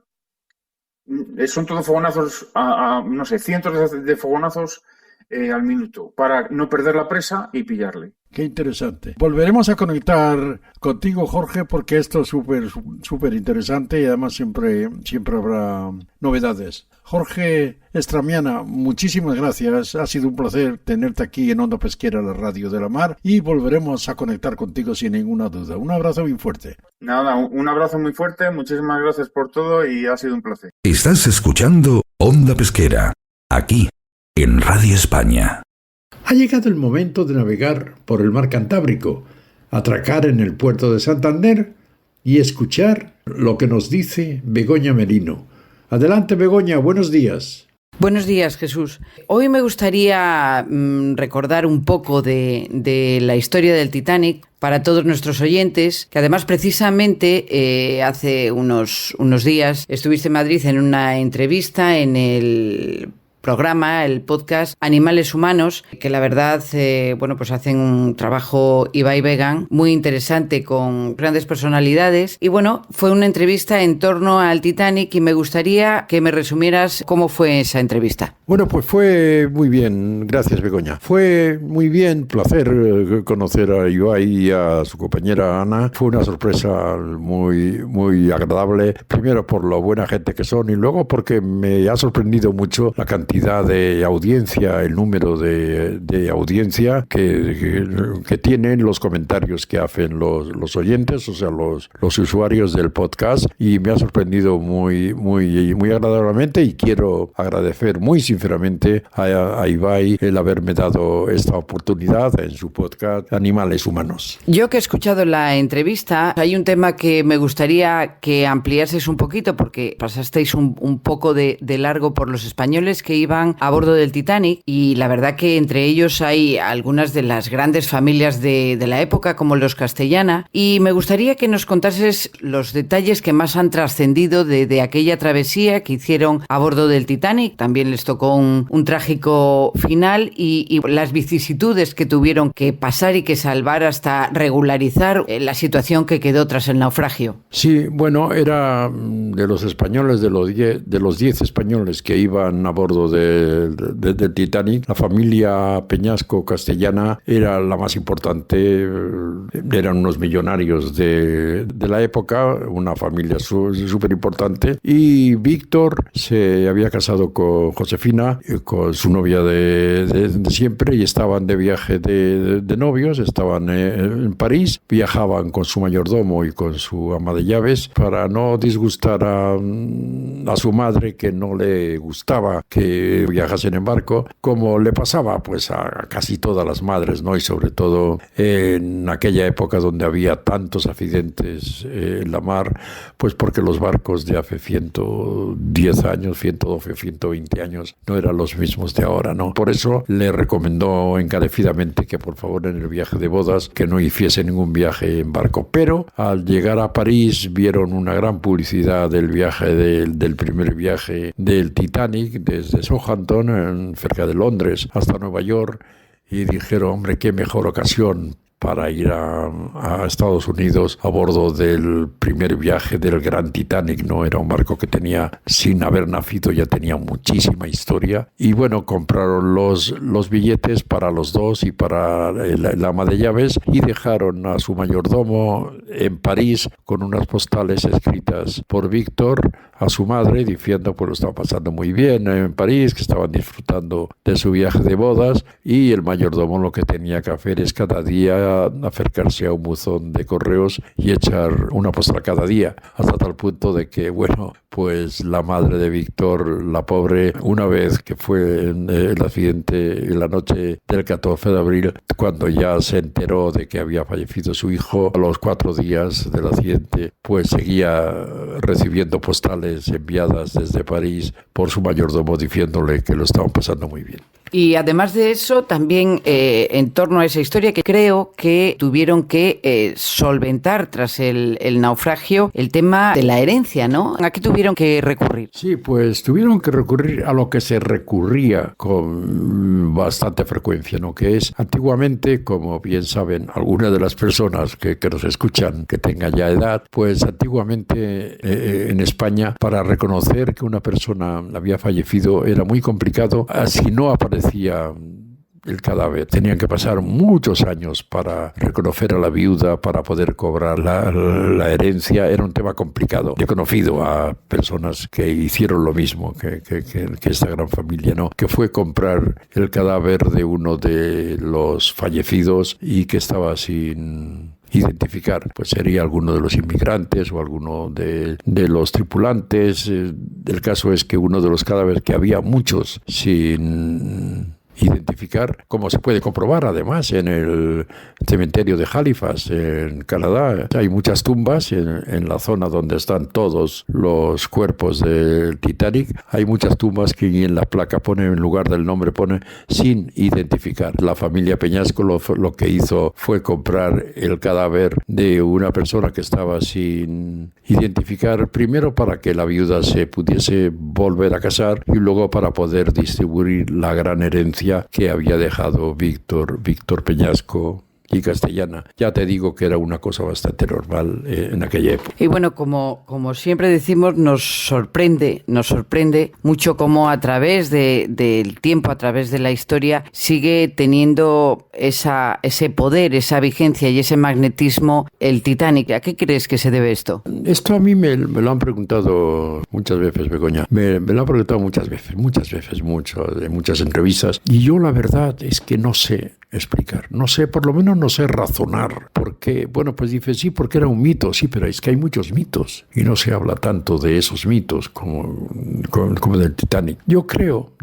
son todos fogonazos, no sé, cientos de fogonazos al minuto, para no perder la presa y pillarle. Qué interesante. Volveremos a conectar contigo, Jorge, porque esto es súper interesante y además siempre habrá novedades. Jorge Estramiana, muchísimas gracias. Ha sido un placer tenerte aquí en Onda Pesquera, la radio de la mar, y volveremos a conectar contigo sin ninguna duda. Un abrazo muy fuerte. Nada, un abrazo muy fuerte. Muchísimas gracias por todo y ha sido un placer. Estás escuchando Onda Pesquera, aquí, en Radio España. Ha llegado el momento de navegar por el mar Cantábrico, atracar en el puerto de Santander y escuchar lo que nos dice Begoña Merino. Adelante, Begoña, buenos días. Buenos días, Jesús. Hoy me gustaría recordar un poco de la historia del Titanic para todos nuestros oyentes, que además precisamente hace unos días estuviste en Madrid en una entrevista en el programa, el podcast Animales Humanos, que la verdad, pues hacen un trabajo Ibai Vegan muy interesante con grandes personalidades. Y bueno, fue una entrevista en torno al Titanic y me gustaría que me resumieras cómo fue esa entrevista. Bueno, pues fue muy bien, gracias Begoña. Fue muy bien, placer conocer a Ibai y a su compañera Ana. Fue una sorpresa muy agradable, primero por lo buena gente que son y luego porque me ha sorprendido mucho la cantidad de audiencia, el número de audiencia que tienen los comentarios que hacen los oyentes, o sea, los usuarios del podcast, y me ha sorprendido muy agradablemente y quiero agradecer muy sinceramente a Ibai el haberme dado esta oportunidad en su podcast Animales Humanos. Yo que he escuchado la entrevista, hay un tema que me gustaría que ampliases un poquito porque pasasteis un poco de largo por los españoles que iban a bordo del Titanic y la verdad que entre ellos hay algunas de las grandes familias de la época como los Castellana y me gustaría que nos contases los detalles que más han trascendido de aquella travesía que hicieron a bordo del Titanic. También les tocó un trágico final y las vicisitudes que tuvieron que pasar y que salvar hasta regularizar la situación que quedó tras el naufragio. Sí, bueno, era de los españoles, de los 10 españoles que iban a bordo del Titanic, la familia Peñasco Castellana era la más importante, eran unos millonarios de la época, una familia súper importante, y Víctor se había casado con Josefina, con su novia de siempre, y estaban de viaje de novios, estaban en París, viajaban con su mayordomo y con su ama de llaves para no disgustar a su madre, que no le gustaba que viajasen en barco, como le pasaba pues a casi todas las madres, ¿no? Y sobre todo en aquella época donde había tantos accidentes en la mar, pues porque los barcos de hace 110 años, 112, 120 años no eran los mismos de ahora, ¿no? Por eso le recomendó encarecidamente que por favor en el viaje de bodas que no hiciese ningún viaje en barco, pero al llegar a París vieron una gran publicidad del viaje del primer viaje del Titanic desde Southampton, cerca de Londres, hasta Nueva York, y dijeron, hombre, qué mejor ocasión para ir a Estados Unidos a bordo del primer viaje del Gran Titanic, ¿no? Era un barco que tenía, sin haber nacido, ya tenía muchísima historia. Y bueno, compraron los billetes para los dos y para el ama de llaves, y dejaron a su mayordomo en París con unas postales escritas por Víctor a su madre, diciendo pues lo estaba pasando muy bien en París, que estaban disfrutando de su viaje de bodas, y el mayordomo lo que tenía que hacer es cada día acercarse a un buzón de correos y echar una postal cada día, hasta tal punto de que, bueno, pues la madre de Víctor, la pobre, una vez que fue en el accidente en la noche del 14 de abril, cuando ya se enteró de que había fallecido su hijo, a los 4 días del accidente, pues seguía recibiendo postales enviadas desde París por su mayordomo diciéndole que lo estaban pasando muy bien. Y además de eso, también en torno a esa historia, que creo que tuvieron que solventar tras el naufragio el tema de la herencia, ¿no? ¿A qué tuvieron que recurrir? Sí, pues tuvieron que recurrir a lo que se recurría con bastante frecuencia, ¿no? Que es, antiguamente, como bien saben algunas de las personas que nos escuchan, que tengan ya edad, pues antiguamente en España, para reconocer que una persona había fallecido era muy complicado, si no aparecía el cadáver. Tenían que pasar muchos años para reconocer a la viuda, para poder cobrar la herencia. Era un tema complicado. He conocido a personas que hicieron lo mismo que esta gran familia, ¿no? Que fue comprar el cadáver de uno de los fallecidos y que estaba sin identificar, pues sería alguno de los inmigrantes o alguno de los tripulantes. El caso es que uno de los cadáveres, que había muchos sin identificar, como se puede comprobar además en el cementerio de Halifax, en Canadá. Hay muchas tumbas en la zona donde están todos los cuerpos del Titanic. Hay muchas tumbas que en la placa pone, en lugar del nombre, pone sin identificar. La familia Peñasco lo que hizo fue comprar el cadáver de una persona que estaba sin identificar, primero para que la viuda se pudiese volver a casar y luego para poder distribuir la gran herencia que había dejado Víctor Peñasco y Castellana. Ya te digo que era una cosa bastante normal en aquella época. Y bueno, como siempre decimos, nos sorprende mucho cómo a través del tiempo, a través de la historia, sigue teniendo ese poder, esa vigencia y ese magnetismo el Titanic. ¿A qué crees que se debe esto? Esto a mí me lo han preguntado muchas veces, Begoña. Me lo han preguntado muchas veces, en muchas entrevistas. Y yo la verdad es que no sé explicar. No sé, por lo menos no sé razonar. Porque, bueno, pues dice, sí, porque era un mito. Sí, pero es que hay muchos mitos. Y no se habla tanto de esos mitos como del Titanic. Yo creo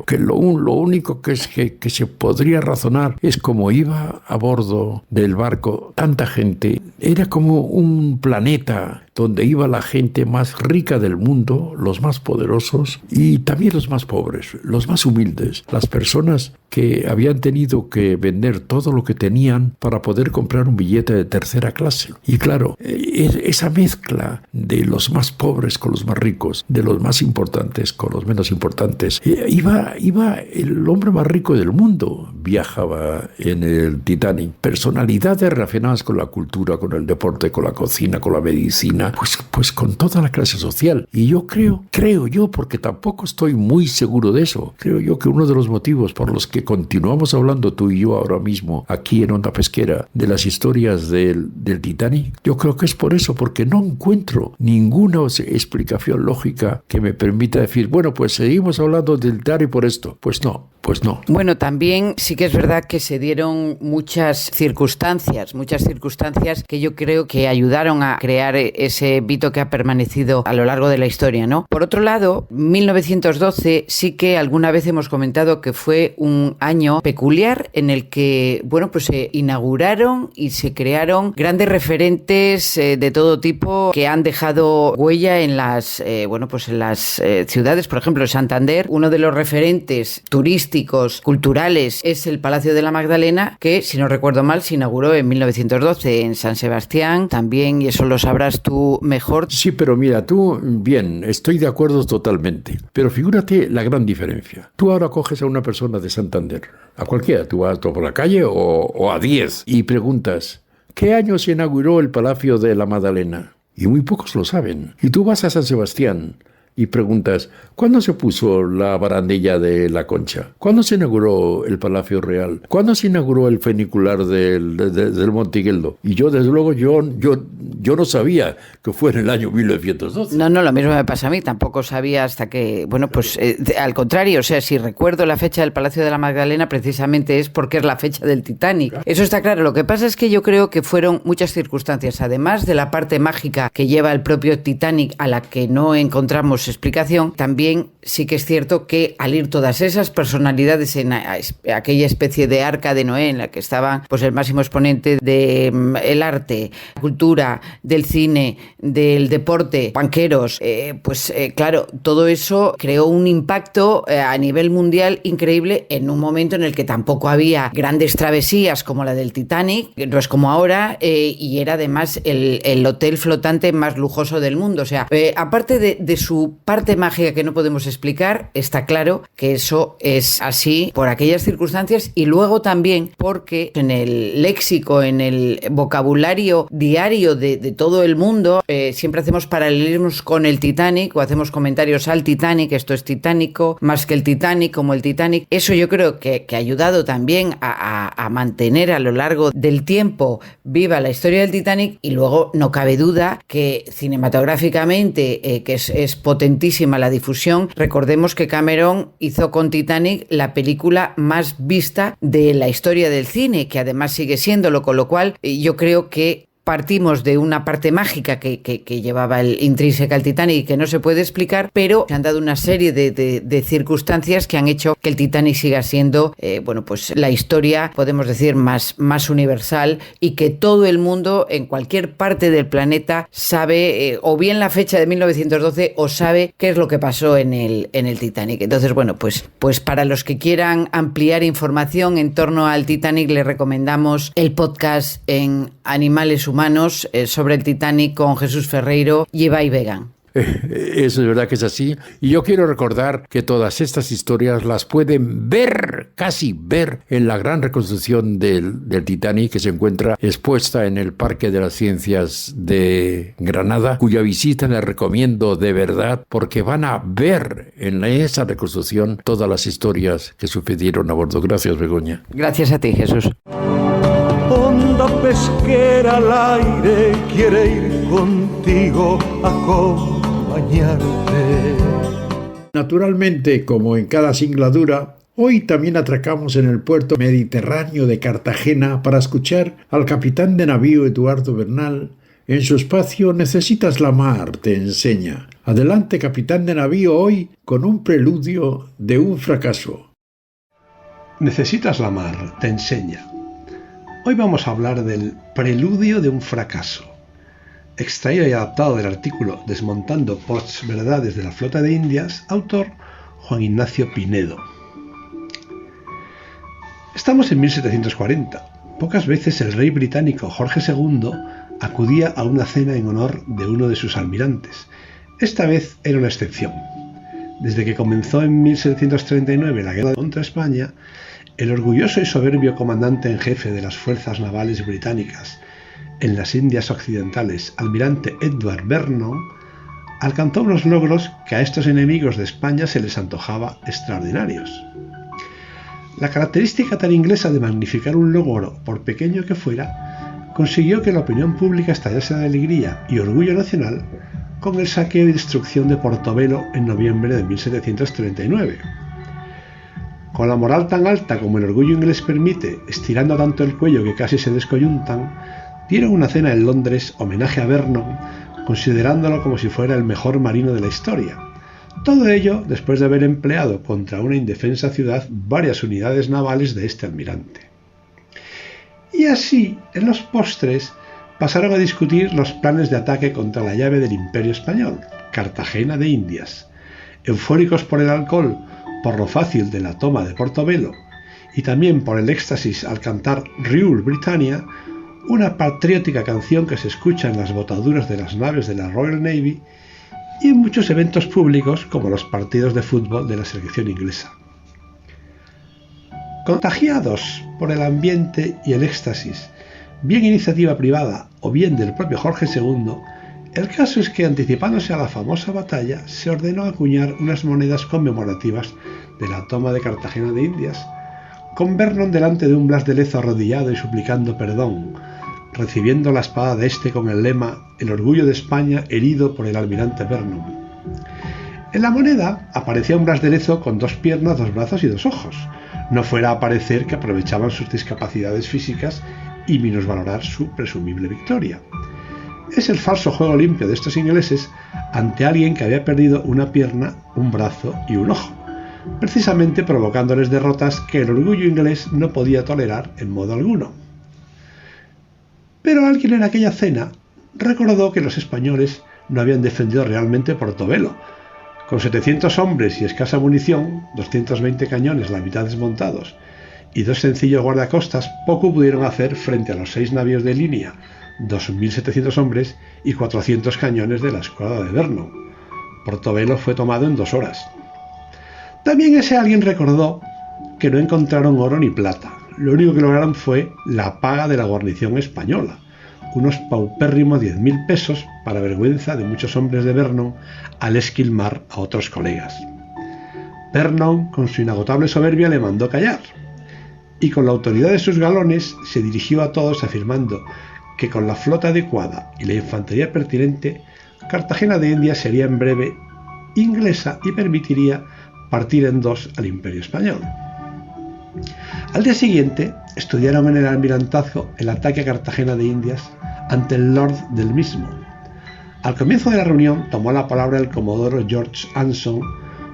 que lo único que se podría razonar es como iba a bordo del barco tanta gente. Era como un planeta donde iba la gente más rica del mundo, los más poderosos y también los más pobres, los más humildes, las personas que habían tenido que vender todo lo que tenían para poder comprar un billete de tercera clase. Y claro, esa mezcla de los más pobres con los más ricos, de los más importantes con los menos importantes, iba el hombre más rico del mundo, viajaba en el Titanic. Personalidades relacionadas con la cultura, con el deporte, con la cocina, con la medicina, pues con toda la clase social. Y yo creo yo, porque tampoco estoy muy seguro de eso, creo yo que uno de los motivos por los que continuamos hablando tú y yo ahora mismo aquí en Onda Pesquera de las historias del Titanic, yo creo que es por eso, porque no encuentro ninguna explicación lógica que me permita decir, bueno, pues seguimos hablando del Titanic por esto. Pues no. Bueno, también sí que es verdad que se dieron muchas circunstancias que yo creo que ayudaron a crear ese mito que ha permanecido a lo largo de la historia, ¿no? Por otro lado, 1912 sí que alguna vez hemos comentado que fue un año peculiar en el que, bueno, pues se inauguraron y se crearon grandes referentes de todo tipo que han dejado huella en las ciudades. Por ejemplo, Santander, uno de los referentes turísticos artísticos, culturales, es el Palacio de la Magdalena, que, si no recuerdo mal, se inauguró en 1912 en San Sebastián también, y eso lo sabrás tú mejor. Sí, pero mira, tú, bien, estoy de acuerdo totalmente, pero figúrate la gran diferencia. Tú ahora coges a una persona de Santander, a cualquiera, tú vas por la calle o a 10, y preguntas, ¿qué año se inauguró el Palacio de la Magdalena? Y muy pocos lo saben. Y tú vas a San Sebastián y preguntas, ¿cuándo se puso la barandilla de la Concha? ¿Cuándo se inauguró el Palacio Real? ¿Cuándo se inauguró el funicular del Montigueldo? Y yo, desde luego, yo no sabía que fue en el año 1912. No, lo mismo me pasa a mí, tampoco sabía hasta que, bueno, pues al contrario, o sea, si recuerdo la fecha del Palacio de la Magdalena, precisamente es porque es la fecha del Titanic. Eso está claro, lo que pasa es que yo creo que fueron muchas circunstancias, además de la parte mágica que lleva el propio Titanic, a la que no encontramos explicación, también sí que es cierto que al ir todas esas personalidades en aquella especie de arca de Noé en la que estaban pues el máximo exponente del arte, la cultura, del cine, del deporte, banqueros, claro, todo eso creó un impacto a nivel mundial increíble en un momento en el que tampoco había grandes travesías como la del Titanic, no es como ahora, y era además el hotel flotante más lujoso del mundo. O sea, aparte de su parte mágica que no podemos explicar, está claro que eso es así por aquellas circunstancias, y luego también porque en el léxico, en el vocabulario diario de todo el mundo, siempre hacemos paralelismos con el Titanic o hacemos comentarios al Titanic, esto es titánico, más que el Titanic, como el Titanic. Eso yo creo que ha ayudado también a mantener a lo largo del tiempo viva la historia del Titanic, y luego no cabe duda que cinematográficamente que es potentísima la difusión. Recordemos que Cameron hizo con Titanic la película más vista de la historia del cine, que además sigue siéndolo, con lo cual yo creo que partimos de una parte mágica que llevaba el intrínseca al Titanic y que no se puede explicar, pero se han dado una serie de circunstancias que han hecho que el Titanic siga siendo, pues la historia, podemos decir, más universal, y que todo el mundo en cualquier parte del planeta sabe o bien la fecha de 1912 o sabe qué es lo que pasó en el Titanic. Entonces, pues para los que quieran ampliar información en torno al Titanic, les recomendamos el podcast en Animales Humanos sobre el Titanic con Jesús Ferreiro y Ibai Vegan. Eso es verdad que es así. Y yo quiero recordar que todas estas historias las pueden ver, casi ver, en la gran reconstrucción del Titanic, que se encuentra expuesta en el Parque de las Ciencias de Granada, cuya visita les recomiendo de verdad, porque van a ver en esa reconstrucción todas las historias que sucedieron a bordo. Gracias, Begoña. Gracias a ti, Jesús. Onda pesquera al aire quiere ir contigo a acompañarte. Naturalmente, como en cada singladura, hoy también atracamos en el puerto mediterráneo de Cartagena para escuchar al capitán de navío Eduardo Bernal en su espacio Necesitas la mar, te enseña. Adelante, capitán de navío, hoy con un preludio de un fracaso. Necesitas la mar, te enseña. Hoy vamos a hablar del preludio de un fracaso, extraído y adaptado del artículo Desmontando posverdades de la flota de Indias, autor Juan Ignacio Pinedo. Estamos en 1740. Pocas veces el rey británico Jorge II acudía a una cena en honor de uno de sus almirantes. Esta vez era una excepción. Desde que comenzó en 1739 la guerra contra España, el orgulloso y soberbio comandante en jefe de las fuerzas navales británicas en las Indias Occidentales, almirante Edward Vernon, alcanzó unos logros que a estos enemigos de España se les antojaba extraordinarios. La característica tan inglesa de magnificar un logro, por pequeño que fuera, consiguió que la opinión pública estallase de alegría y orgullo nacional con el saqueo y destrucción de Portobelo en noviembre de 1739. Con la moral tan alta como el orgullo inglés permite, estirando tanto el cuello que casi se descoyuntan, dieron una cena en Londres homenaje a Vernon, considerándolo como si fuera el mejor marino de la historia. Todo ello después de haber empleado contra una indefensa ciudad varias unidades navales de este almirante. Y así, en los postres, pasaron a discutir los planes de ataque contra la llave del Imperio Español, Cartagena de Indias. Eufóricos por el alcohol, por lo fácil de la toma de Portobelo y también por el éxtasis al cantar Rule Britannia, una patriótica canción que se escucha en las botaduras de las naves de la Royal Navy y en muchos eventos públicos como los partidos de fútbol de la selección inglesa. Contagiados por el ambiente y el éxtasis, bien iniciativa privada o bien del propio Jorge II, el caso es que, anticipándose a la famosa batalla, se ordenó acuñar unas monedas conmemorativas de la toma de Cartagena de Indias, con Vernon delante de un Blas de Lezo arrodillado y suplicando perdón, recibiendo la espada de este con el lema «El orgullo de España herido por el almirante Vernon». En la moneda aparecía un Blas de Lezo con 2 piernas, 2 brazos y 2 ojos. No fuera a parecer que aprovechaban sus discapacidades físicas y minusvalorar su presumible victoria. Es el falso juego limpio de estos ingleses ante alguien que había perdido una pierna, un brazo y un ojo, precisamente provocándoles derrotas que el orgullo inglés no podía tolerar en modo alguno. Pero alguien en aquella cena recordó que los españoles no habían defendido realmente Portobelo. Con 700 hombres y escasa munición, 220 cañones, la mitad desmontados, y 2 sencillos guardacostas, poco pudieron hacer frente a los 6 navíos de línea, 2.700 hombres y 400 cañones de la escuadra de Vernon. Portobelo fue tomado en 2 horas. También ese alguien recordó que no encontraron oro ni plata. Lo único que lograron fue la paga de la guarnición española, unos paupérrimos 10.000 pesos, para vergüenza de muchos hombres de Vernon al esquilmar a otros colegas. Vernon, con su inagotable soberbia, le mandó callar, y con la autoridad de sus galones se dirigió a todos afirmando que con la flota adecuada y la infantería pertinente, Cartagena de Indias sería en breve inglesa y permitiría partir en 2 al Imperio Español. Al día siguiente estudiaron en el Almirantazgo el ataque a Cartagena de Indias ante el Lord del mismo. Al comienzo de la reunión tomó la palabra el comodoro George Anson,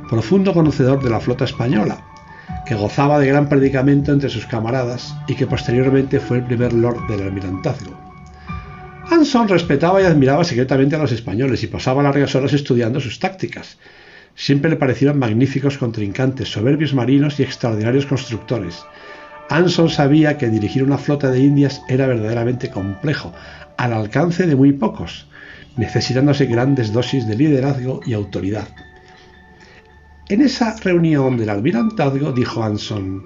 profundo conocedor de la flota española, que gozaba de gran predicamento entre sus camaradas y que posteriormente fue el primer Lord del Almirantazgo. Anson respetaba y admiraba secretamente a los españoles y pasaba largas horas estudiando sus tácticas. Siempre le parecieron magníficos contrincantes, soberbios marinos y extraordinarios constructores. Anson sabía que dirigir una flota de Indias era verdaderamente complejo, al alcance de muy pocos, necesitándose grandes dosis de liderazgo y autoridad. En esa reunión del Almirantazgo dijo Anson: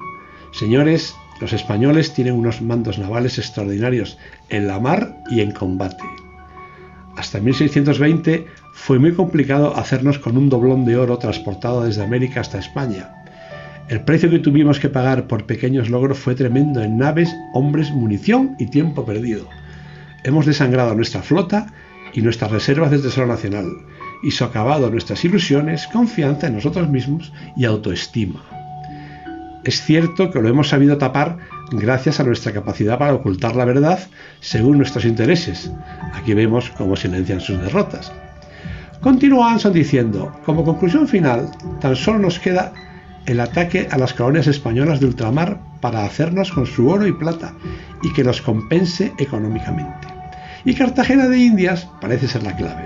«Señores, los españoles tienen unos mandos navales extraordinarios en la mar y en combate. Hasta 1620 fue muy complicado hacernos con un doblón de oro transportado desde América hasta España. El precio que tuvimos que pagar por pequeños logros fue tremendo en naves, hombres, munición y tiempo perdido. Hemos desangrado nuestra flota y nuestras reservas del Tesoro Nacional y socavado nuestras ilusiones, confianza en nosotros mismos y autoestima. Es cierto que lo hemos sabido tapar gracias a nuestra capacidad para ocultar la verdad según nuestros intereses. Aquí vemos cómo silencian sus derrotas». Continuó Anson diciendo: «Como conclusión final, tan solo nos queda el ataque a las colonias españolas de ultramar para hacernos con su oro y plata y que los compense económicamente. Y Cartagena de Indias parece ser la clave.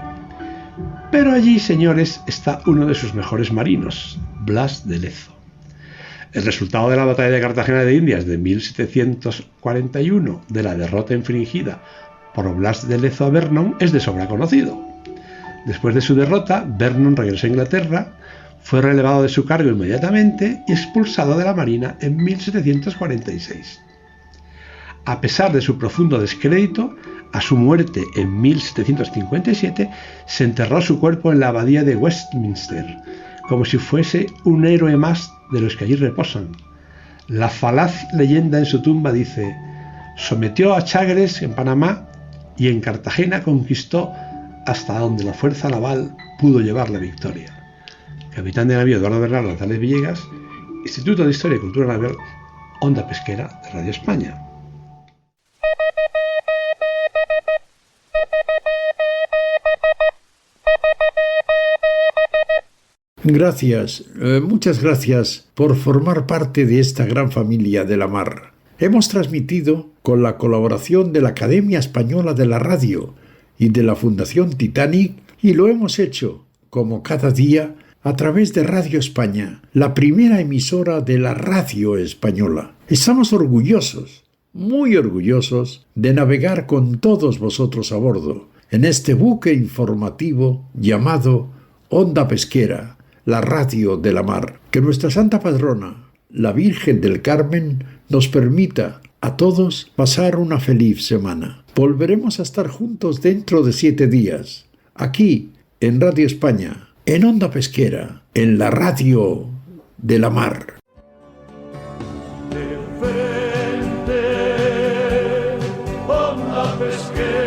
Pero allí, señores, está uno de sus mejores marinos, Blas de Lezo». El resultado de la batalla de Cartagena de Indias de 1741, de la derrota infligida por Blas de Lezo a Vernon, es de sobra conocido. Después de su derrota, Vernon regresó a Inglaterra, fue relevado de su cargo inmediatamente y expulsado de la Marina en 1746. A pesar de su profundo descrédito, a su muerte en 1757 se enterró su cuerpo en la abadía de Westminster, como si fuese un héroe más de los que allí reposan. La falaz leyenda en su tumba dice: «Sometió a Chagres en Panamá y en Cartagena conquistó hasta donde la fuerza naval pudo llevar la victoria». Capitán de navío Eduardo Bernal González Villegas, Instituto de Historia y Cultura Naval, Onda Pesquera de Radio España. Gracias, muchas gracias por formar parte de esta gran familia de la mar. Hemos transmitido con la colaboración de la Academia Española de la Radio y de la Fundación Titanic, y lo hemos hecho, como cada día, a través de Radio España, la primera emisora de la radio española. Estamos orgullosos, muy orgullosos, de navegar con todos vosotros a bordo en este buque informativo llamado Onda Pesquera, la radio de la mar. Que nuestra Santa Patrona, la Virgen del Carmen, nos permita a todos pasar una feliz semana. Volveremos a estar juntos dentro de 7 días, aquí en Radio España, en Onda Pesquera, en la radio de la mar. De frente, Onda Pesquera.